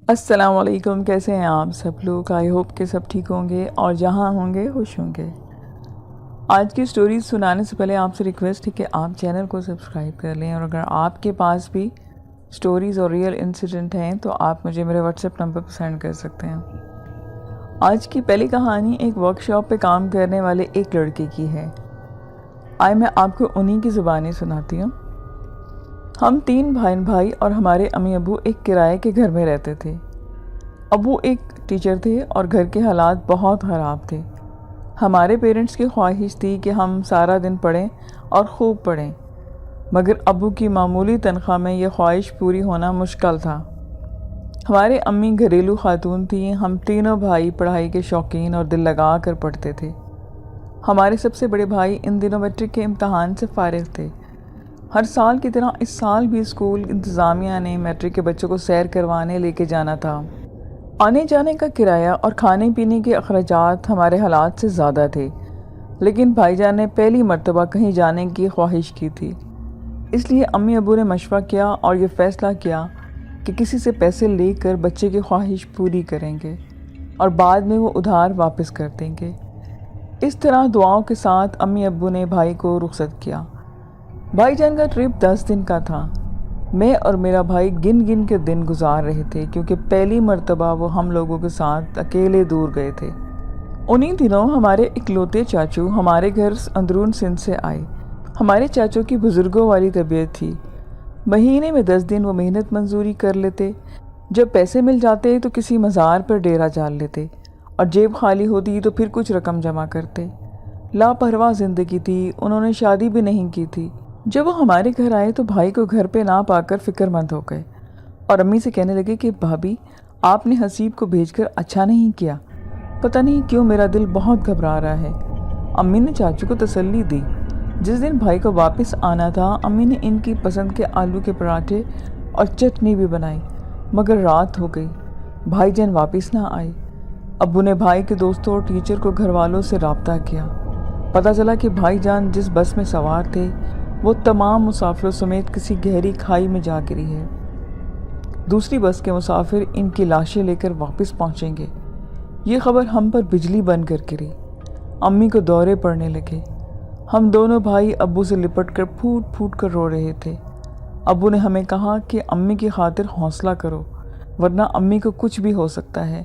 السلام علیکم، کیسے ہیں آپ سب لوگ؟ آئی ہوپ کہ سب ٹھیک ہوں گے اور جہاں ہوں گے خوش ہوں گے۔ آج کی سٹوریز سنانے سے پہلے آپ سے ریکویسٹ ہے کہ آپ چینل کو سبسکرائب کر لیں، اور اگر آپ کے پاس بھی سٹوریز اور ریئل انسیڈنٹ ہیں تو آپ مجھے میرے واٹس ایپ نمبر پر سینڈ کر سکتے ہیں۔ آج کی پہلی کہانی ایک ورک شاپ پہ کام کرنے والے ایک لڑکے کی ہے۔ آئے میں آپ کو انہی کی زبانی سناتی ہوں۔ ہم 3 بھائی اور ہمارے امی ابو ایک کرائے کے گھر میں رہتے تھے۔ ابو ایک ٹیچر تھے اور گھر کے حالات بہت خراب تھے۔ ہمارے پیرنٹس کی خواہش تھی کہ ہم سارا دن پڑھیں اور خوب پڑھیں، مگر ابو کی معمولی تنخواہ میں یہ خواہش پوری ہونا مشکل تھا۔ ہمارے امی گھریلو خاتون تھیں۔ ہم تینوں بھائی پڑھائی کے شوقین اور دل لگا کر پڑھتے تھے۔ ہمارے سب سے بڑے بھائی ان دنوں میٹرک کے امتحان سے فارغ تھے۔ ہر سال کی طرح اس سال بھی اسکول انتظامیہ نے میٹرک کے بچوں کو سیر کروانے لے کے جانا تھا۔ آنے جانے کا کرایہ اور کھانے پینے کے اخراجات ہمارے حالات سے زیادہ تھے، لیکن بھائی جان نے پہلی مرتبہ کہیں جانے کی خواہش کی تھی۔ اس لیے امی ابو نے مشورہ کیا اور یہ فیصلہ کیا کہ کسی سے پیسے لے کر بچے کی خواہش پوری کریں گے اور بعد میں وہ ادھار واپس کر دیں گے۔ اس طرح دعاؤں کے ساتھ امی ابو نے بھائی کو رخصت کیا۔ بھائی جان کا ٹرپ 10 دن کا تھا۔ میں اور میرا بھائی گن گن کے دن گزار رہے تھے، کیونکہ پہلی مرتبہ وہ ہم لوگوں کے ساتھ اکیلے دور گئے تھے۔ انہی دنوں ہمارے اکلوتے چاچو ہمارے گھر اندرون سندھ سے آئے۔ ہمارے چاچو کی بزرگوں والی طبیعت تھی۔ مہینے میں 10 دن وہ محنت مزدوری کر لیتے۔ جب پیسے مل جاتے تو کسی مزار پر ڈیرا ڈال لیتے، اور جیب خالی ہوتی تو پھر کچھ رقم جمع کرتے۔ لاپرواہ زندگی تھی، انہوں نے شادی بھی نہیں کی تھی۔ جب وہ ہمارے گھر آئے تو بھائی کو گھر پہ نہ پا کر فکر مند ہو گئے، اور امی سے کہنے لگے کہ بھابھی، آپ نے حسیب کو بھیج کر اچھا نہیں کیا، پتہ نہیں کیوں میرا دل بہت گھبرا رہا ہے۔ امی نے چاچو کو تسلی دی۔ جس دن بھائی کو واپس آنا تھا، امی نے ان کی پسند کے آلو کے پراٹھے اور چٹنی بھی بنائی، مگر رات ہو گئی، بھائی جان واپس نہ آئے۔ ابو نے بھائی کے دوستوں اور ٹیچر کو گھر والوں سے رابطہ کیا۔ پتہ چلا کہ بھائی جان جس بس میں سوار تھے وہ تمام مسافروں سمیت کسی گہری کھائی میں جا گری ہے۔ دوسری بس کے مسافر ان کی لاشیں لے کر واپس پہنچیں گے۔ یہ خبر ہم پر بجلی بن کر گری۔ امی کو دورے پڑنے لگے۔ ہم دونوں بھائی ابو سے لپٹ کر پھوٹ پھوٹ کر رو رہے تھے۔ ابو نے ہمیں کہا کہ امی کی خاطر حوصلہ کرو، ورنہ امی کو کچھ بھی ہو سکتا ہے۔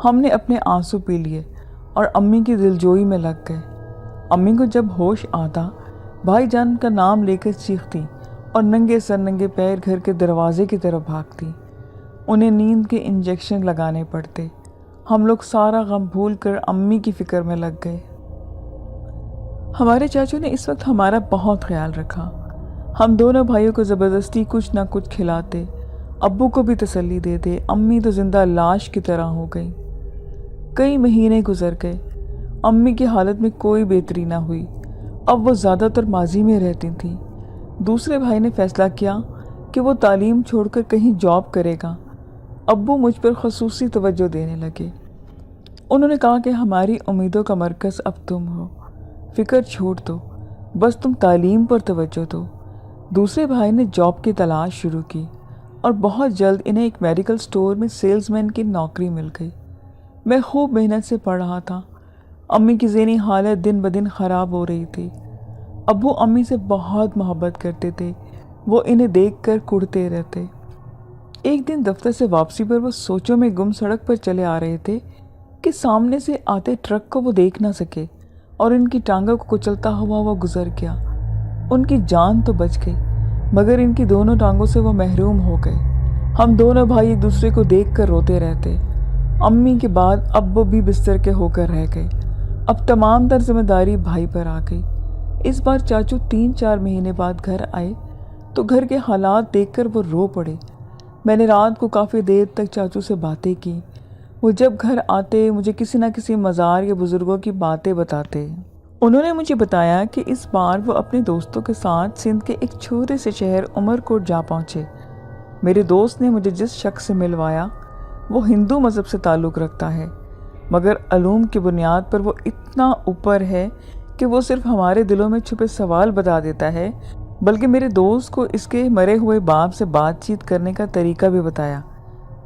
ہم نے اپنے آنسو پی لیے اور امی کی دلجوئی میں لگ گئے۔ امی کو جب ہوش آتا، بھائی جان کا نام لے کر چیختی اور ننگے سر ننگے پیر گھر کے دروازے کی طرف بھاگتی۔ انہیں نیند کے انجیکشن لگانے پڑتے۔ ہم لوگ سارا غم بھول کر امی کی فکر میں لگ گئے۔ ہمارے چاچو نے اس وقت ہمارا بہت خیال رکھا۔ ہم دونوں بھائیوں کو زبردستی کچھ نہ کچھ کھلاتے، ابو کو بھی تسلی دیتے۔ امی تو زندہ لاش کی طرح ہو گئی۔ کئی مہینے گزر گئے، امی کی حالت میں کوئی بہتری نہ ہوئی۔ اب وہ زیادہ تر ماضی میں رہتی تھیں۔ دوسرے بھائی نے فیصلہ کیا کہ وہ تعلیم چھوڑ کر کہیں جاب کرے گا۔ ابو مجھ پر خصوصی توجہ دینے لگے۔ انہوں نے کہا کہ ہماری امیدوں کا مرکز اب تم ہو، فکر چھوڑ دو، بس تم تعلیم پر توجہ دو۔ دوسرے بھائی نے جاب کی تلاش شروع کی، اور بہت جلد انہیں ایک میڈیکل سٹور میں سیلز مین کی نوکری مل گئی۔ میں خوب محنت سے پڑھ رہا تھا۔ امی کی ذہنی حالت دن بدن خراب ہو رہی تھی۔ ابو امی سے بہت محبت کرتے تھے، وہ انہیں دیکھ کر کڑتے رہتے۔ ایک دن دفتر سے واپسی پر وہ سوچوں میں گم سڑک پر چلے آ رہے تھے کہ سامنے سے آتے ٹرک کو وہ دیکھ نہ سکے، اور ان کی ٹانگوں کو کچلتا ہوا وہ گزر گیا۔ ان کی جان تو بچ گئی، مگر ان کی دونوں ٹانگوں سے وہ محروم ہو گئے۔ ہم دونوں بھائی ایک دوسرے کو دیکھ کر روتے رہتے۔ امی کے بعد ابو بھی بستر کے ہو کر رہ گئے۔ اب تمام تر ذمہ داری بھائی پر آ گئی۔ اس بار چاچو 3-4 مہینے بعد گھر آئے تو گھر کے حالات دیکھ کر وہ رو پڑے۔ میں نے رات کو کافی دیر تک چاچو سے باتیں کی۔ وہ جب گھر آتے مجھے کسی نہ کسی مزار یا بزرگوں کی باتیں بتاتے۔ انہوں نے مجھے بتایا کہ اس بار وہ اپنے دوستوں کے ساتھ سندھ کے ایک چھوٹے سے شہر عمر کوٹ جا پہنچے۔ میرے دوست نے مجھے جس شخص سے ملوایا وہ ہندو مذہب سے تعلق رکھتا ہے، مگر علوم کی بنیاد پر وہ اتنا اوپر ہے کہ وہ صرف ہمارے دلوں میں چھپے سوال بتا دیتا ہے، بلکہ میرے دوست کو اس کے مرے ہوئے باپ سے بات چیت کرنے کا طریقہ بھی بتایا۔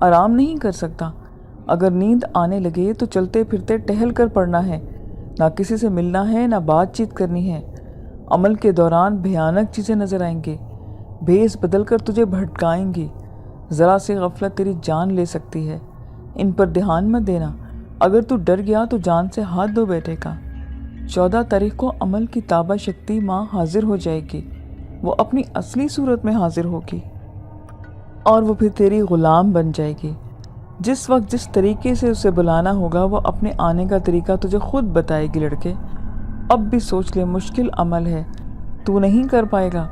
آرام نہیں کر سکتا؟ اگر نیند آنے لگے تو چلتے پھرتے ٹہل کر پڑنا ہے، نہ کسی سے ملنا ہے، نہ بات چیت کرنی ہے۔ عمل کے دوران بھیانک چیزیں نظر آئیں گی، بھیس بدل کر تجھے بھٹکائیں گی۔ ذرا سی غفلت تیری جان لے سکتی ہے، ان پر دھیان مت دینا۔ اگر تو ڈر گیا تو جان سے ہاتھ دھو بیٹھے گا۔ 14 تاریخ کو عمل کی تابہ شکتی ماں حاضر ہو جائے گی، وہ اپنی اصلی صورت میں حاضر ہوگی اور وہ پھر تیری غلام بن جائے گی۔ جس وقت جس طریقے سے اسے بلانا ہوگا وہ اپنے آنے کا طریقہ تجھے خود بتائے گی۔ لڑکے اب بھی سوچ لے، مشکل عمل ہے، تو نہیں کر پائے گا۔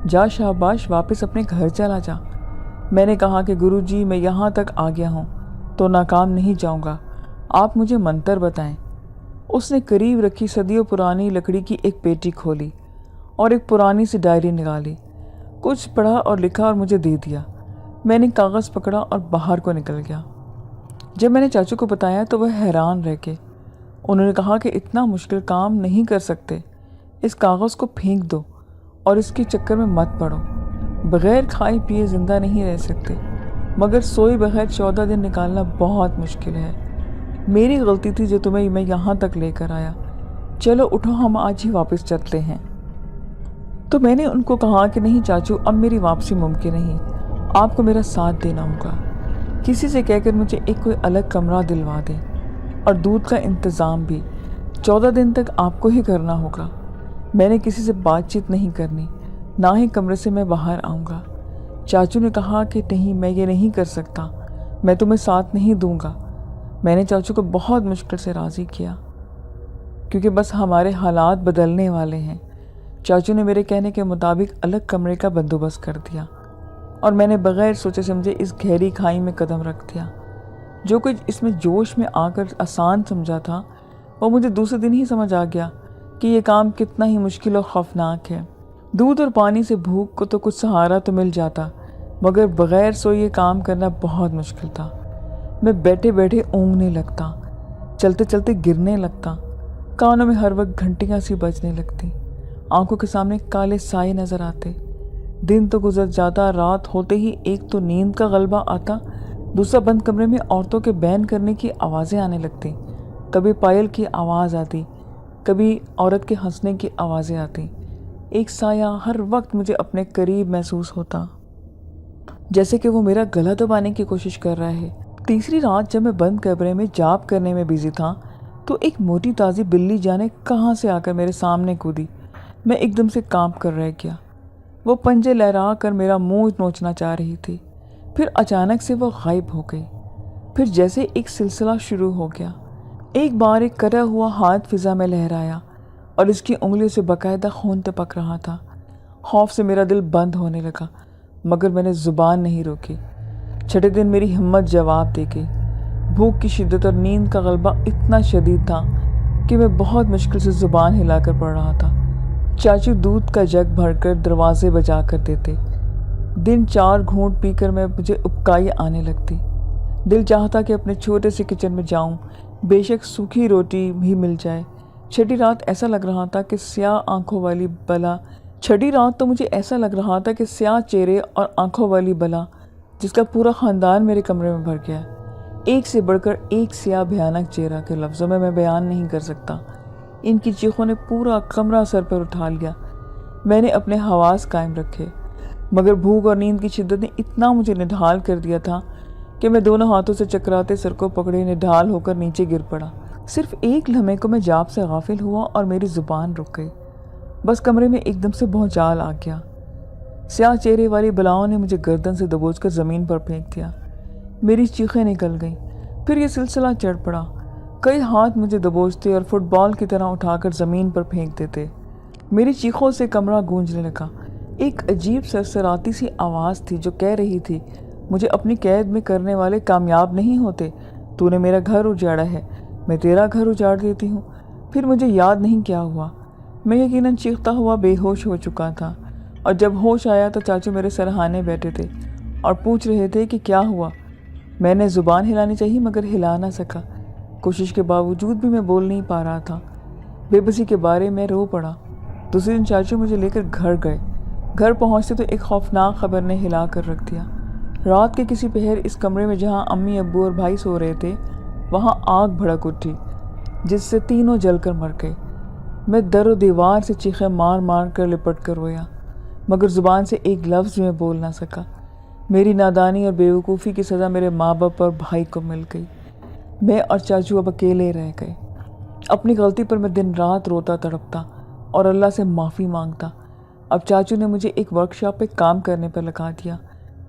جا شاباش، واپس اپنے گھر چلا جا۔ میں نے کہا کہ گرو جی میں یہاں تک آ گیا ہوں تو ناکام نہیں جاؤں گا، آپ مجھے منتر بتائیں۔ اس نے قریب رکھی صدیوں پرانی لکڑی کی ایک پیٹی کھولی اور ایک پرانی سی ڈائری نکالی، کچھ پڑھا اور لکھا اور مجھے دے دیا۔ میں نے کاغذ پکڑا اور باہر کو نکل گیا۔ جب میں نے چاچو کو بتایا تو وہ حیران رہ گئے۔ انہوں نے کہا کہ اتنا مشکل کام نہیں کر سکتے، اس کاغذ کو پھینک دو اور اس کے چکر میں مت پڑو۔ بغیر کھائے پیے زندہ نہیں رہ سکتے، مگر سوئے بغیر 14 دن نکالنا بہت مشکل ہے۔ میری غلطی تھی جو تمہیں میں یہاں تک لے کر آیا۔ چلو اٹھو، ہم آج ہی واپس چلتے ہیں۔ تو میں نے ان کو کہا کہ نہیں چاچو، اب میری واپسی ممکن نہیں، آپ کو میرا ساتھ دینا ہوگا۔ کسی سے کہہ کر مجھے ایک کوئی الگ کمرہ دلوا دیں اور دودھ کا انتظام بھی 14 دن تک آپ کو ہی کرنا ہوگا۔ میں نے کسی سے بات چیت نہیں کرنی، نہ ہی کمرے سے میں باہر آؤں گا۔ چاچو نے کہا کہ نہیں، میں یہ نہیں کر سکتا، میں تمہیں ساتھ نہیں دوں گا۔ میں نے چاچو کو بہت مشکل سے راضی کیا کیونکہ بس ہمارے حالات بدلنے والے ہیں۔ چاچو نے میرے کہنے کے مطابق الگ کمرے کا بندوبست کر دیا اور میں نے بغیر سوچے سمجھے اس گہری کھائی میں قدم رکھ دیا۔ جو کچھ اس میں جوش میں آ کر آسان سمجھا تھا وہ مجھے دوسرے دن ہی سمجھ آ گیا کہ یہ کام کتنا ہی مشکل اور خوفناک ہے۔ دودھ اور پانی سے بھوک کو تو کچھ سہارا تو مل جاتا، مگر بغیر سوئے یہ کام کرنا بہت مشکل تھا۔ میں بیٹھے بیٹھے اونگنے لگتا، چلتے چلتے گرنے لگتا، کانوں میں ہر وقت گھنٹیاں سی بجنے لگتی، آنکھوں کے سامنے کالے سائے نظر آتے۔ دن تو گزر جاتا، رات ہوتے ہی ایک تو نیند کا غلبہ آتا، دوسرا بند کمرے میں عورتوں کے بین کرنے کی آوازیں آنے لگتی، کبھی پائل کی آواز آتی، کبھی عورت کے ہنسنے کی آوازیں آتی۔ ایک سایہ ہر وقت مجھے اپنے قریب محسوس ہوتا، جیسے کہ وہ میرا گلا دبانے کی کوشش کر رہا ہے۔ تیسری رات جب میں بند کمرے میں جاپ کرنے میں بیزی تھا تو ایک موٹی تازی بلی جانے کہاں سے آ کر میرے سامنے کودی۔ میں ایک دم سے کانپ کر رہ گیا۔ وہ پنجے لہرا کر میرا منہ نوچنا چاہ رہی تھی، پھر اچانک سے وہ غائب ہو گئی۔ پھر جیسے ایک سلسلہ شروع ہو گیا۔ ایک بار ایک کٹا ہوا ہاتھ فضا میں لہرایا اور اس کی انگلیوں سے باقاعدہ خون ٹپک رہا تھا۔ خوف سے میرا دل بند ہونے لگا، مگر میں نے زبان نہیں روکی۔ چھٹے دن میری ہمت جواب دے گئی۔ بھوک کی شدت اور نیند کا غلبہ اتنا شدید تھا کہ میں بہت مشکل سے زبان ہلا کر پڑھ رہا تھا۔ چاچو دودھ کا جگ بھر کر دروازے بجا کر دیتے۔ دن 4 گھونٹ پی کر مجھے ابکائی آنے لگتی۔ دل چاہتا کہ اپنے چھوٹے سے کچن میں جاؤں، بے شک سوکھی روٹی بھی مل جائے۔ چھٹی رات ایسا لگ رہا تھا کہ سیاہ آنکھوں والی بلا چھٹی رات تو مجھے ایسا لگ رہا تھا کہ سیاہ چہرے اور آنکھوں والی بلا جس کا پورا خاندان میرے کمرے میں بھر گیا، ایک سے بڑھ کر ایک سیاہ بھیانک چہرہ کے لفظوں میں بیان نہیں کر سکتا۔ ان کی چیخوں نے پورا کمرہ سر پر اٹھا لیا۔ میں نے اپنے حواس قائم رکھے، مگر بھوک اور نیند کی شدت نے اتنا مجھے نڈھال کر دیا تھا کہ میں دونوں ہاتھوں سے چکراتے سر کو پکڑے نڈھال ہو کر نیچے گر پڑا۔ صرف ایک لمحے کو میں جاپ سے غافل ہوا اور میری زبان رک گئی۔ بس کمرے میں ایک دم سے بھونچال آ گیا۔ سیاہ چہرے والی بلاؤں نے مجھے گردن سے دبوچ کر زمین پر پھینک دیا۔ میری چیخیں نکل گئیں۔ پھر یہ سلسلہ چڑھ پڑا۔ کئی ہاتھ مجھے دبوچتے اور فٹ بال کی طرح اٹھا کر زمین پر پھینک دیتے۔ میری چیخوں سے کمرہ گونجنے لگا۔ ایک عجیب سرسراتی سی آواز تھی جو کہہ رہی تھی، مجھے اپنی قید میں کرنے والے کامیاب نہیں ہوتے، تو نے میرا گھر اجاڑا ہے، میں تیرا گھر اجاڑ دیتی ہوں۔ پھر مجھے یاد نہیں کیا ہوا، میں یقیناً چیختا ہوا بے ہوش ہو چکا تھا، اور جب ہوش آیا تو چاچو میرے سرہانے بیٹھے تھے اور پوچھ رہے تھے کہ کیا ہوا۔ میں نے زبان ہلانی چاہی مگر ہلا نہ سکا۔ کوشش کے باوجود بھی میں بول نہیں پا رہا تھا۔ بے بسی کے بارے میں رو پڑا۔ دوسرے دن چاچو مجھے لے کر گھر گئے۔ گھر پہنچتے تو ایک خوفناک خبر نے ہلا کر رکھ دیا۔ رات کے کسی پہر اس کمرے میں جہاں امی ابو اور بھائی سو رہے تھے وہاں آگ بھڑک اٹھی جس سے تینوں جل کر مر گئے۔ میں در و دیوار سے چیخیں مار مار کر لپٹ کر رویا، مگر زبان سے ایک لفظ میں بول نہ سکا۔ میری نادانی اور بیوقوفی کی سزا میرے ماں باپ اور بھائی کو مل گئی۔ میں اور چاچو اب اکیلے رہ گئے۔ اپنی غلطی پر میں دن رات روتا تڑپتا اور اللہ سے معافی مانگتا۔ اب چاچو نے مجھے ایک ورکشاپ پہ کام کرنے پر لگا دیا،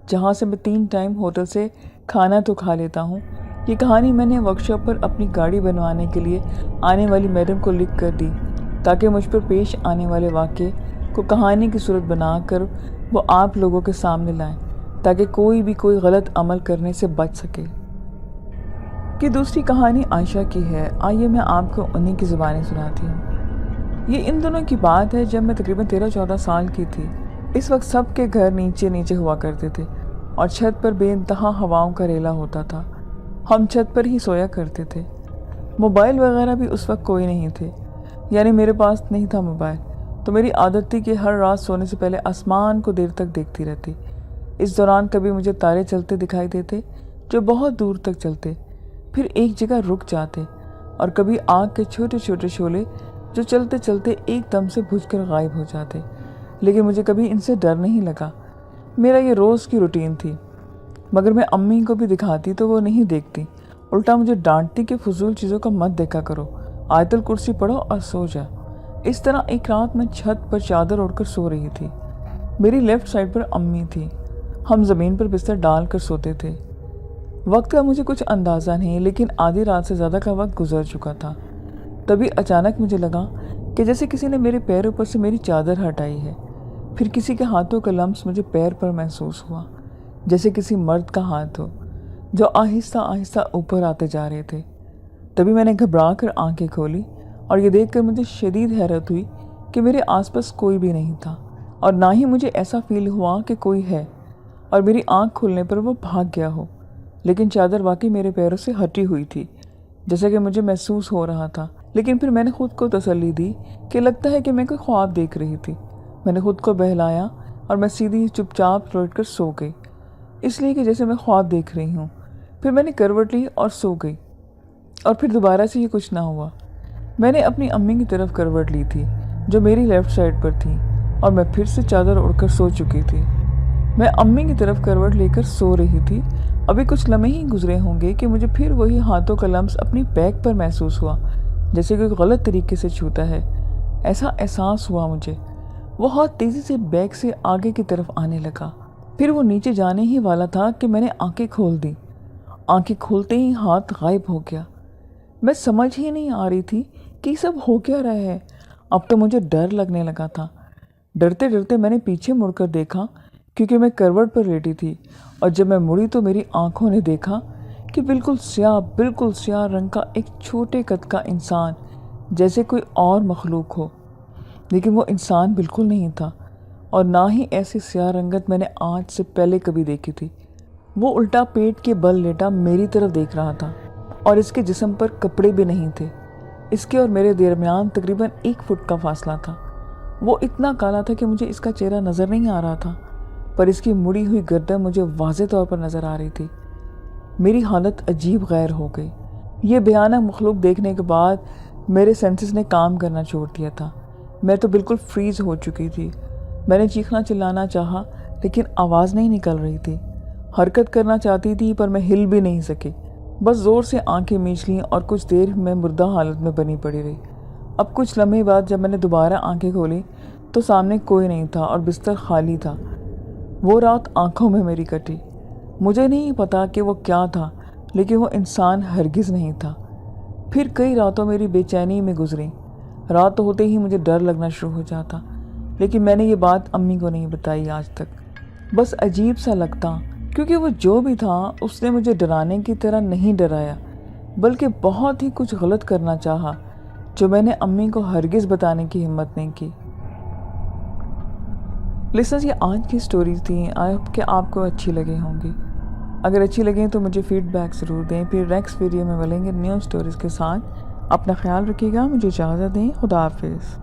جہاں سے میں 3 ٹائم ہوٹل سے کھانا تو کھا لیتا ہوں۔ یہ کہانی میں نے ورکشاپ پر اپنی گاڑی بنوانے کے لیے آنے والی میڈم کو لکھ کر دی، تاکہ مجھ پر پیش آنے والے واقعے کو کہانی کی صورت بنا کر وہ آپ لوگوں کے سامنے لائیں، تاکہ کوئی بھی کوئی غلط عمل کرنے سے بچ سکے۔ کہ دوسری کہانی عائشہ کی ہے، آئیے میں آپ کو انہی کی زبانی سناتی ہوں۔ یہ ان دنوں کی بات ہے جب میں تقریباً 13-14 سال کی تھی۔ اس وقت سب کے گھر نیچے نیچے ہوا کرتے تھے اور چھت پر بے انتہا ہواؤں کا ریلا ہوتا تھا۔ ہم چھت پر ہی سویا کرتے تھے۔ موبائل وغیرہ بھی اس وقت کوئی نہیں تھے، یعنی میرے پاس نہیں تھا موبائل، تو میری عادت تھی کہ ہر رات سونے سے پہلے آسمان کو دیر تک دیکھتی رہتی۔ اس دوران کبھی مجھے تارے چلتے دکھائی دیتے جو بہت دور تک چلتے، پھر ایک جگہ رک جاتے، اور کبھی آگ کے چھوٹے چھوٹے شعلے جو چلتے چلتے ایک دم سے بجھ کر غائب ہو جاتے، لیکن مجھے کبھی ان سے ڈر نہیں لگا۔ میرا یہ روز کی روٹین تھی، مگر میں امی کو بھی دکھاتی تو وہ نہیں دیکھتی، الٹا مجھے ڈانٹتی کہ فضول چیزوں کا مت دیکھا کرو، آیت الکرسی پڑھو اور سو جا۔ اس طرح ایک رات میں چھت پر چادر اوڑھ کر سو رہی تھی۔ میری لیفٹ سائڈ پر امی تھی، ہم زمین پر بستر ڈال کر سوتے تھے۔ وقت کا مجھے کچھ اندازہ نہیں، لیکن آدھی رات سے زیادہ کا وقت گزر چکا تھا۔ تبھی اچانک مجھے لگا کہ جیسے کسی نے میرے پیروں پر سے میری چادر ہٹائی ہے۔ پھر کسی کے ہاتھوں کا لمس مجھے پیر پر محسوس ہوا، جیسے کسی مرد کا ہاتھ ہو، جو آہستہ آہستہ اوپر آتے جا رہے تھے۔ تبھی میں نے گھبرا کر آنکھیں کھولی اور یہ دیکھ کر مجھے شدید حیرت ہوئی کہ میرے آس پاس کوئی بھی نہیں تھا، اور نہ ہی مجھے ایسا فیل ہوا کہ کوئی ہے، اور میری آنکھ کھلنے پر وہ بھاگ گیا ہو۔ لیکن چادر واقعی میرے پیروں سے ہٹی ہوئی تھی، جیسا کہ مجھے محسوس ہو رہا تھا۔ لیکن پھر میں نے خود کو تسلی دی کہ لگتا ہے کہ میں کوئی خواب دیکھ رہی تھی۔ میں نے خود کو بہلایا اور میں سیدھی چپ چاپ لوٹ کر سو گئی، اس لیے کہ جیسے میں خواب دیکھ رہی ہوں۔ پھر میں نے کروٹ لی اور سو گئی، اور پھر دوبارہ سے یہ کچھ نہ ہوا۔ میں نے اپنی امی کی طرف کروٹ لی تھی جو میری لیفٹ سائڈ پر تھی، اور میں پھر سے چادر اوڑھ کر سو چکی تھی۔ میں امی کی طرف کروٹ لے کر سو رہی تھی۔ ابھی کچھ لمحے ہی گزرے ہوں گے کہ مجھے پھر وہی ہاتھوں کا لمس اپنی بیک پر محسوس ہوا، جیسے کوئی غلط طریقے سے چھوتا ہے۔ ایسا احساس ہوا مجھے وہ ہاتھ تیزی سے بیک سے آگے کی طرف آنے لگا۔ پھر وہ نیچے جانے ہی والا تھا کہ میں نے آنکھیں کھول دی۔ آنکھیں کھولتے ہی ہاتھ غائب ہو گیا۔ میں سمجھ ہی نہیں آ رہی تھی کہ یہ سب ہو کیا رہا ہے۔ اب تو مجھے ڈر لگنے لگا تھا۔ ڈرتے ڈرتے میں نے پیچھے مڑ کر دیکھا، کیونکہ میں کروٹ پر لیٹی تھی، اور جب میں مڑی تو میری آنکھوں نے دیکھا کہ بالکل سیاہ رنگ کا ایک چھوٹے قد کا انسان، جیسے کوئی اور مخلوق ہو، لیکن وہ انسان بالکل نہیں تھا، اور نہ ہی ایسی سیاہ رنگت میں نے آج سے پہلے کبھی دیکھی تھی۔ وہ الٹا پیٹ کے بل لیٹا میری طرف دیکھ رہا تھا، اور اس کے جسم پر کپڑے بھی نہیں تھے۔ اس کے اور میرے درمیان تقریباً 1 فٹ کا فاصلہ تھا۔ وہ اتنا کالا تھا کہ مجھے اس کا چہرہ نظر نہیں آ رہا تھا، پر اس کی مڑی ہوئی گردن مجھے واضح طور پر نظر آ رہی تھی۔ میری حالت عجیب غیر ہو گئی۔ یہ بھیانک مخلوق دیکھنے کے بعد میرے سینسز نے کام کرنا چھوڑ دیا تھا۔ میں تو بالکل فریز ہو چکی تھی۔ میں نے چیخنا چلانا چاہا، لیکن آواز نہیں نکل رہی تھی۔ حرکت کرنا چاہتی تھی، پر میں ہل بھی نہیں سکی۔ بس زور سے آنکھیں میچ لیں اور کچھ دیر میں مردہ حالت میں بنی پڑی رہی۔ اب کچھ لمحے بعد جب میں نے دوبارہ آنکھیں کھولی تو سامنے کوئی نہیں تھا اور بستر خالی تھا۔ وہ رات آنکھوں میں میری کٹی۔ مجھے نہیں پتا کہ وہ کیا تھا، لیکن وہ انسان ہرگز نہیں تھا۔ پھر کئی راتوں میری بے چینی میں گزری۔ رات ہوتے ہی مجھے ڈر لگنا شروع ہو جاتا، لیکن میں نے یہ بات امی کو نہیں بتائی آج تک۔ بس عجیب سا لگتا، کیونکہ وہ جو بھی تھا اس نے مجھے ڈرانے کی طرح نہیں ڈرایا، بلکہ بہت ہی کچھ غلط کرنا چاہا جو میں نے امی کو ہرگز بتانے کی ہمت نہیں کی۔ لسنرز، یہ آج کی سٹوریز تھیں۔ آئی ہوپ کہ آپ کو اچھی لگے ہوں گی۔ اگر اچھی لگیں تو مجھے فیڈ بیک ضرور دیں۔ پھر نیکسٹ ویڈیو میں ملیں گے نیو سٹوریز کے ساتھ۔ اپنا خیال رکھیے گا، مجھے اجازت دیں۔ خدا حافظ۔